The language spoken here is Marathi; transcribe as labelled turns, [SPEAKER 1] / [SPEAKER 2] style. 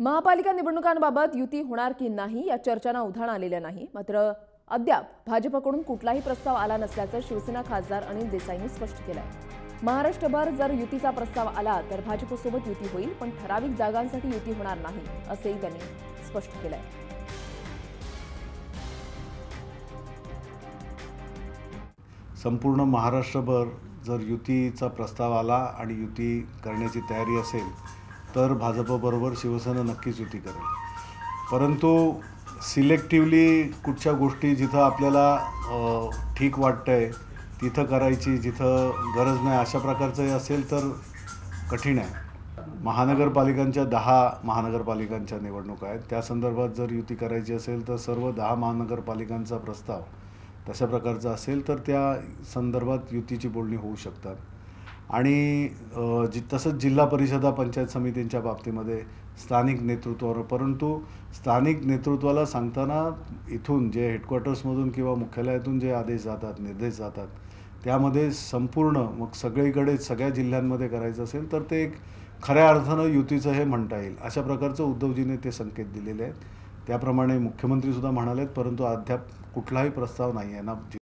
[SPEAKER 1] महापालिका निवडणुकांबाबत युती होणार की नाही या चर्चांना उधाण आलेलं नाही। मात्र अद्याप भाजपकडून कुठलाही प्रस्ताव आला नसल्याचं शिवसेना खासदार अनिल देसाईंनी स्पष्ट केलंय। महाराष्ट्रभर जर युतीचा प्रस्ताव आला तर भाजपसोबत युती होईल, पण ठराविक जागांसाठी युती होणार नाही असेही त्यांनी स्पष्ट केलंय।
[SPEAKER 2] संपूर्ण महाराष्ट्रभर जर युतीचा प्रस्ताव आला आणि युती करण्याची तयारी असेल तर भाजपबरोबर शिवसेना नक्कीच युती करेल। परंतु सिलेक्टिव्हली कुठच्या गोष्टी जिथं आपल्याला ठीक वाटतंय तिथं करायची, जिथं गरज नाही अशा प्रकारचं असेल तर कठीण आहे। महानगरपालिकांच्या 10 महानगरपालिकांच्या निवडणुका आहेत, त्या संदर्भात जर युती करायची असेल तर सर्व 10 महानगरपालिकांचा प्रस्ताव तशा प्रकारचा असेल तर त्या संदर्भात युतीची बोलणी होऊ शकतात। आणि तसंच जिल्हा परिषदा पंचायत समितींच्या बाबतीमध्ये स्थानिक नेतृत्वावर, परंतु स्थानिक नेतृत्वाला सांगताना इथून जे हेडक्वार्टर्समधून किंवा मुख्यालयातून जे आदेश जातात, निर्देश जातात, त्यामध्ये संपूर्ण मग सगळीकडे सगळ्या जिल्ह्यांमध्ये करायचं असेल तर ते एक खऱ्या अर्थानं युतीचं हे म्हणता येईल अशा प्रकारचं उद्धवजीने ते संकेत दिलेले आहेत। त्याप्रमाणे मुख्यमंत्रीसुद्धा म्हणालेत, परंतु अद्याप कुठलाही प्रस्ताव नाही आहे ना